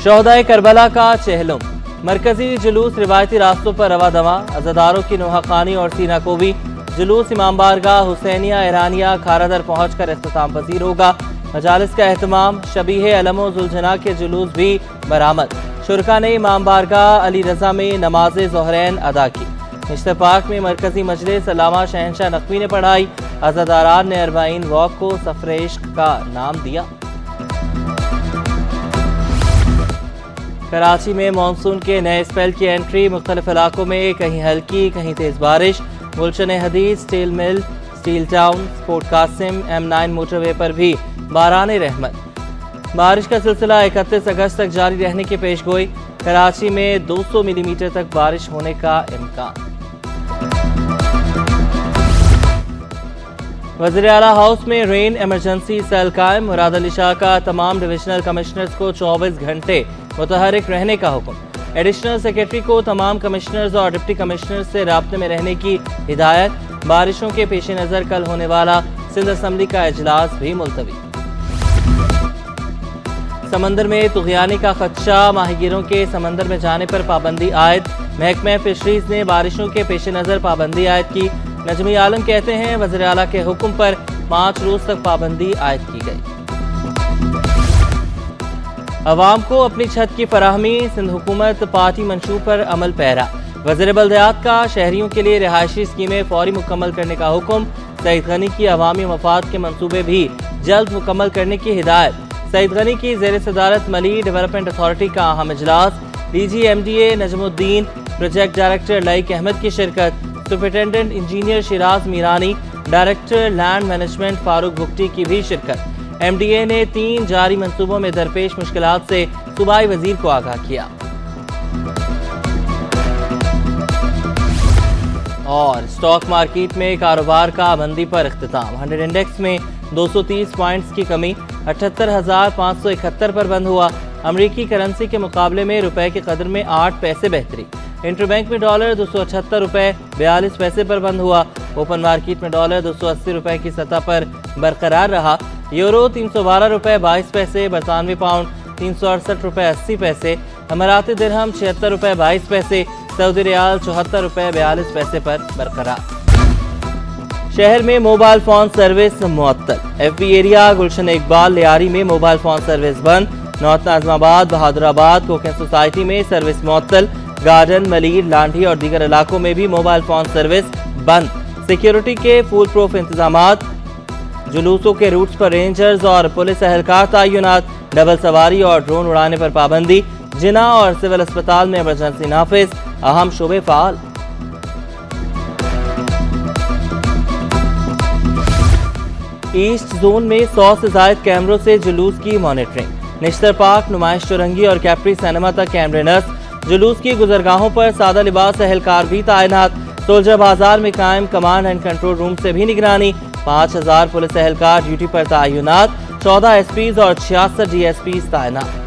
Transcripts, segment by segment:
शोहदाए Karbala का चहलुम, मरकजी जुलूस रिवायती रास्तों पर रवा दवा, अज़ादारों की नोहाखानी और सीना को भी जुलूस इमाम बारगाह हुसैनिया ईरानिया खारादर पहुंचकर इख्तिताम पजीर होगा। मजालिस का एहतमाम, शबीह अलमो जुलझना के जुलूस भी बरामद। शुरका ने इमाम बारगाह अली रजा में नमाज ज़ोहरैन अदा की। निश्तर पाक में मरकजी मजलिस अल्लामा शहनशाह नकवी ने पढ़ाई। अज़ादारान ने अरबाइन वॉक को सफर इश्क का नाम दिया। कराची में मानसून के नए स्पेल की एंट्री, मुख्तलिफ इलाकों में कहीं हल्की कहीं तेज बारिश। Gulshan Hadeed, steel mill, steel town, Port Qasim, M9 motorway पर भी बारान रहमत। बारिश का सिलसिला 31 अगस्त तक जारी रहने की पेशगोई। कराची में 200 मिलीमीटर तक बारिश होने का इम्कान। वज़ीर आला हाउस में रेन इमरजेंसी सेल कायम। मुराद अली शाह का तमाम डिविजनल कमिश्नर्स को 24 घंटे मुतहरिक रहने का हुक्म। एडिशनल सेक्रेटरी को तमाम कमिश्नर्स और डिप्टी कमिश्नर्स से राब्ते में रहने की हिदायत। बारिशों के पेश नज़र कल होने वाला सिंध असम्बली का इजलास भी मुलतवी। समंदर में तुग़यानी का खदशा, माहीगीरों के समंदर में जाने पर पाबंदी आयद। महकमा फिशरीज ने बारिशों के पेश नज़र पाबंदी आयद की। नजमी आलम कहते हैं वज़ीर आला के हुक्म पर 5 रोज तक पाबंदी आयद की गई। अवाम को अपनी छत की फराहमी, सिंध हुकूमत पार्टी मंशूर पर अमल पैरा। वज़ीर बल्दियात का शहरियों के लिए रिहायशी स्कीमें फौरी मुकम्मल करने का हुक्म। सईद गनी की अवामी मफाद के मंसूबे भी जल्द मुकम्मल करने की हिदायत। सईद गनी की ज़ेर सदारत मली डेवलपमेंट अथॉरिटी का अहम इजलास। DG MDA Najmuddin, project director Laeeq Ahmed की शिरकत। Superintendent engineer Shiraz Mirani, director land management Farooq Bukhti की भी शिरकत। MDA ने 3 जारी मंसूबों में दरपेश मुश्किलात से सूबाई वजीर को आगाह किया। और स्टॉक मार्केट में कारोबार का मंदी पर इख्तिताम। 100 इंडेक्स में 230 पॉइंट्स की कमी, 78,571 पर बंद हुआ। अमरीकी करेंसी के मुकाबले में रुपए की कदर में 8 पैसे बेहतरी। इंटरबैंक में डॉलर 278 रुपए 42 पैसे पर बंद हुआ। ओपन मार्केट में डॉलर 280 रुपए की सतह पर बरकरार रहा। यूरो 312 रुपए 22 पैसे, बरतानवी पाउंड 368 रुपए 80 पैसे, अमाराती दिरहम 76 रुपए 22 पैसे, सऊदी रियाल 74 रुपए 42 पैसे पर बरकरार। शहर में मोबाइल फोन सर्विस मुअत्तल। FB एरिया, गुलशन इकबाल, लियारी में मोबाइल फोन सर्विस बंद। North Nazimabad, Bahadurabad, cocaine society में सर्विस मुअत्तल। गार्डन, मलीर, लांढी और दीगर इलाकों में भी मोबाइल फोन सर्विस बंद। सिक्योरिटी के फुल प्रूफ इंतजामात। जुलूसों के रूट्स पर रेंजर्स और पुलिस एहलकार तैनात। डबल सवारी और ड्रोन उड़ाने पर पाबंदी। जिना और सिविल अस्पताल में इमरजेंसी नाफिज, अहम शोबे फाल। ईस्ट जोन में 100 से ज्यादा कैमरों से जुलूस की मॉनिटरिंग। निश्तर पार्क, नुमाइश चुरंगी और कैप्री सिनेमा तक कैमरे नस्ब। जुलूस की गुजरगाहों पर सादा लिबास एहलकार भी तैनात। सोल्जर बाजार में कायम कमांड एंड कंट्रोल रूम से भी निगरानी। 5000 पुलिस एहलकार ड्यूटी पर तैनात। 14 SPs और 66 DSPs तैनात।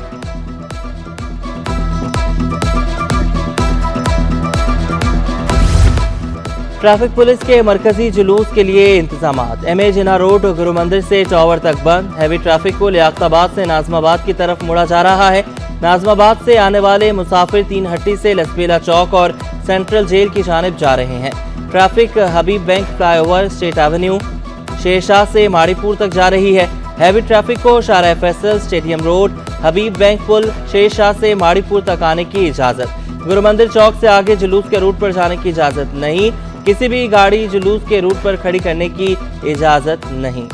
ट्रैफिक पुलिस के मरकजी जुलूस के लिए इंतजामात। MA जिना रोड गुरु मंदिर से टावर तक बंद। हैवी ट्रैफिक को लियाकताबाद से नाज़िमाबाद की तरफ मोड़ा जा रहा है। नाज़िमाबाद से आने वाले मुसाफिर 3 हट्टी से लसबेला चौक और सेंट्रल जेल की जानिब जा रहे हैं। Traffic Habib bank flyover, state avenue, Shershah से माड़ीपुर तक जा रही है। हैवी ट्रैफिक को शारा फैसल, स्टेडियम रोड, हबीब बैंक पुल, शेरशाह से माड़ीपुर तक आने की इजाजत। गुरु मंदिर चौक से आगे जुलूस के रूट पर जाने की इजाजत नहीं। किसी भी गाड़ी जुलूस के रूट पर खड़ी करने की इजाजत नहीं।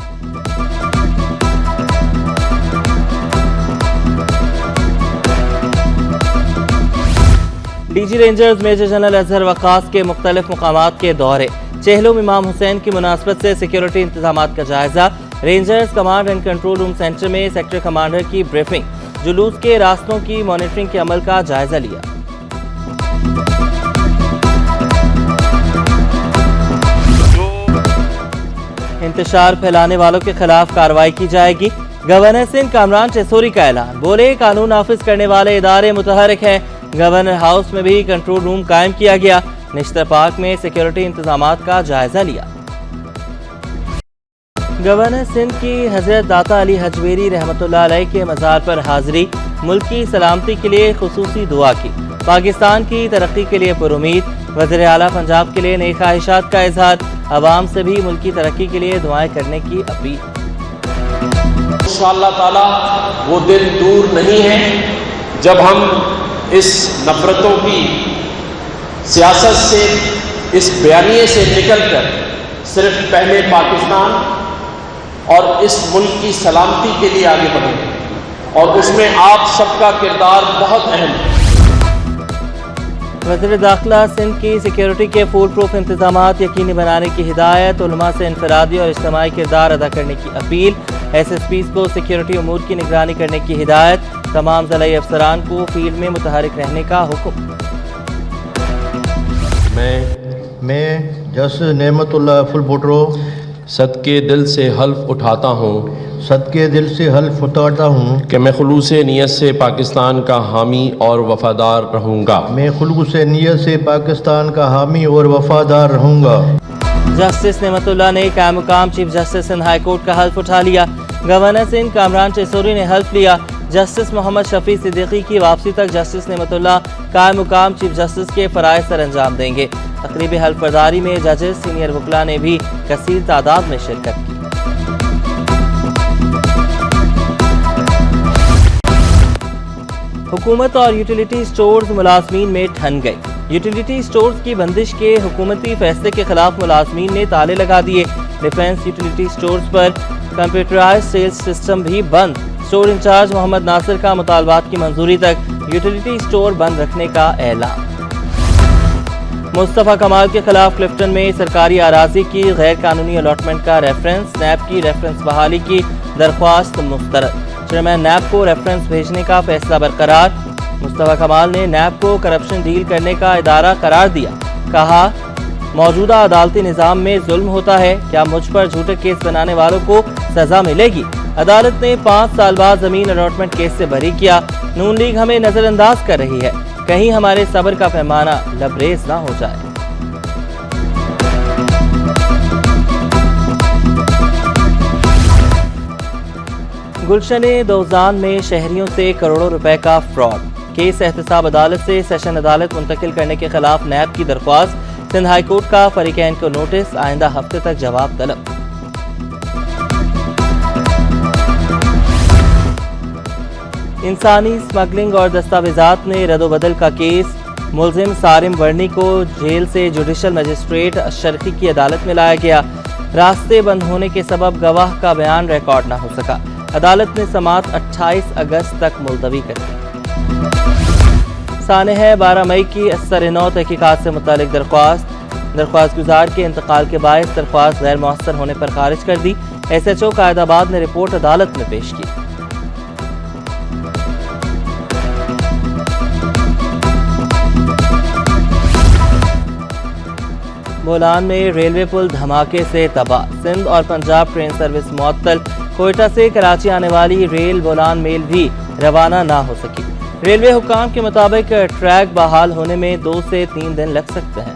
DG rangers major general Azhar Waqqas के मुख्तलिफ मुकामात के दौरे। चहलुम इमाम हुसैन की मुनासबत से सिक्योरिटी इंतजामात का जायजा। Rangers command and control room centre में सेक्टर कमांडर की ब्रीफिंग। जुलूस के रास्तों की मॉनिटरिंग के अमल का जायजा लिया। इंतशार फैलाने वालों के खिलाफ कार्रवाई की जाएगी। गवर्नर सिंध कामरान चेसोरी का ऐलान। बोले कानून नाफिज करने वाले इदारे मुतहरिक हैं। गवर्नर हाउस में भी कंट्रोल रूम कायम किया गया। निश्तर पार्क में सिक्योरिटी इंतजामात का जायजा लिया। गवर्नर सिंध की हजरत दाता अली हजवेरी रहमतुल्लाह अलैह के मज़ार पर हाजिरी, मुल्क की सलामती के लिए खुसूसी दुआ की। पाकिस्तान की तरक्की के लिए पुरुमीद, वज़ीर आला पंजाब के लिए नेक ख्वाहिशात का इजहार, अवाम से भी मुल्क की तरक्की के लिए दुआएं करने की अपील। इंशाअल्लाह ताला वो दिन दूर नहीं है जब हम इस नफरतों की सियासत से, इस बयानिए से निकलकर सिर्फ पहले पाकिस्तान और इस मुल्क की सलामती के लिए आगे बढ़ेंगे, और उसमें आप सबका किरदार बहुत अहम है। वज़ीर दाखिला सिंध की सिक्योरिटी के फुल प्रूफ इंतजामात यकीनी बनाने की हिदायत, उलमा से इनफरादी और इज्तिमाई किरदार अदा करने की अपील, SSPs को सिक्योरिटी उमूर की निगरानी करने की हिदायत, तमाम ज़िला अफसरान को फील्ड में मुतहरिक रहने का हुक्म। मैं जस्टिस नेमतुल्लाह फुल बोटरो सदके दिल से हल्फ उठाता हूँ कि मैं खुलूस नियत से पाकिस्तान का हामी और वफादार रहूँगा। जस्टिस नेमतुल्लाह ने कायम मुकाम chief justice Sindh high court का हल्फ उठा लिया। गवर्नर सिंध कामरान चेसोरी ने हल्फ लिया। जस्टिस मोहम्मद शफी सिद्दीकी की वापसी तक जस्टिस नेमतुल्लाह कायम मुकाम चीफ जस्टिस के फ़राइज़ सर अंजाम देंगे। तकरीबी हल्फ बर्दारी में जजेस, सीनियर वकला ने भी कसीर तादाद में शिरकत की। हुकूमत और यूटिलिटी स्टोर्स मुलाजमीन में ठन गई। यूटिलिटी स्टोर्स की बंदिश के हुकूमती फैसले के खिलाफ मुलाजमीन ने ताले लगा दिए। डिफेंस यूटिलिटी स्टोर्स पर कंप्यूटराइज सेल्स सिस्टम भी बंद। स्टोर इंचार्ज मोहम्मद नासिर का मुतालबात की मंजूरी तक यूटिलिटी स्टोर बंद रखने का ऐलान। मुस्तफ़ा कमाल के खिलाफ क्लिफ्टन में सरकारी अराजी की गैर कानूनी अलॉटमेंट का रेफरेंस, नैब की रेफरेंस बहाली की दरख्वास्त मुस्तरद। चेयरमैन नैब को रेफरेंस भेजने का फैसला बरकरार। मुस्तफ़ा कमाल ने नैब को करप्शन डील करने का इदारा करार दिया। कहा, मौजूदा अदालती निज़ाम में जुल्म होता है, क्या मुझ पर झूठे केस बनाने वालों को सजा मिलेगी? अदालत ने 5 साल बाद जमीन अलॉटमेंट केस से बरी किया। नून लीग हमें नजरअंदाज कर रही है, कहीं हमारे सब्र का पैमाना लबरेज ना हो जाए। गुलशन दौजान में शहरियों से करोड़ों रुपए का फ्रॉड। केस एहतसाब अदालत से सेशन अदालत मुंतकिल करने के खिलाफ नैब की दरख्वास्त। सिंध हाई कोर्ट का फरीकैन को नोटिस, आइंदा हफ्ते तक जवाब तलब। इंसानी स्मगलिंग और दस्तावेजात में रद्दोबदल का केस। मुलजिम सारिम वर्नी को जेल से जुडिशल मजिस्ट्रेट शर्की की अदालत में लाया गया। रास्ते बंद होने के सबब गवाह का बयान रिकॉर्ड न हो सका। अदालत ने समाअत 28 अगस्त तक मुलतवी कर दी। साने है 12 मई की असर-ए-नौ तहकीकात से मुतालिक दरख्वास्त गुजार के इंतकाल के बायस दरख्वास्त गैर मुअस्सर होने पर खारिज कर दी। SHO कायदाबाद ने रिपोर्ट अदालत में पेश की। बोलान में रेलवे पुल धमाके से तबाह। सिंध और पंजाब ट्रेन सर्विस मुअत्तल। कोयटा से कराची आने वाली रेल बोलान मेल भी रवाना ना हो सकी। रेलवे हुक्काम के मुताबिक ट्रैक बहाल होने में 2 से 3 दिन लग सकते हैं।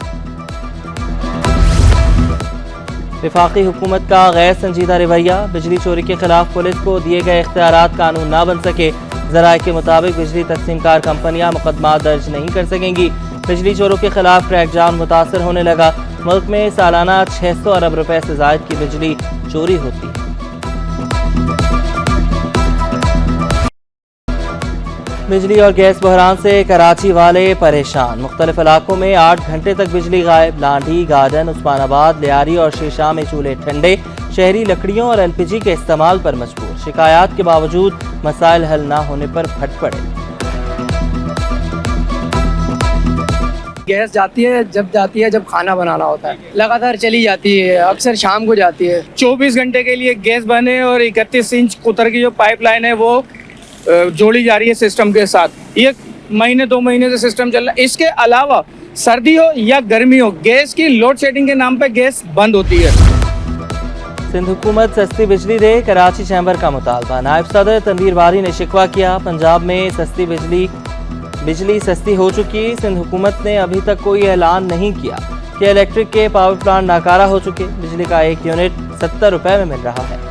वफाकी हुकूमत का गैर संजीदा रवैया। बिजली चोरी के खिलाफ पुलिस को दिए गए इख्तियारात कानून ना बन सके। ज़राए के मुताबिक बिजली तकसीमकार कंपनियां मुकदमा दर्ज नहीं कर सकेंगी। बिजली चोरों के खिलाफ क्रैक डाउन मुतासर होने लगा। मुल्क में सालाना 600 अरब रुपए से ज़ायद की बिजली चोरी होती है। बिजली और गैस बहरान से कराची वाले परेशान। मुख्तलिफ इलाकों में 8 घंटे तक बिजली गायब। लांडी, गार्डन, उस्मानाबाद, लियारी और शीशा में चूल्हे ठंडे। शहरी लकड़ियों और LPG के इस्तेमाल पर मजबूर। शिकायत के बावजूद मसाइल हल ना होने पर फट पड़े। गैस जाती है जब खाना बनाना होता है, लगातार चली जाती है, अक्सर शाम को जाती है। 24 घंटे के लिए गैस बने और 31 इंच कुतर की जो पाइपलाइन है वो जोड़ी जा रही है सिस्टम के साथ। ये महीने 2 महीने से सिस्टम चल रहा है। इसके अलावा सर्दी हो या गर्मी हो, गैस की लोड शेडिंग के नाम पे गैस बंद होती है। सिंध हुकूमत सस्ती बिजली दे, कराची चैम्बर का मुतालबा। नायब सदर तनवीर बारी ने शिकवा किया, पंजाब में सस्ती बिजली सस्ती हो चुकी। सिंध हुकूमत ने अभी तक कोई ऐलान नहीं किया कि इलेक्ट्रिक के पावर प्लांट नाकारा हो चुके। बिजली का 1 यूनिट 70 रुपये में मिल रहा है।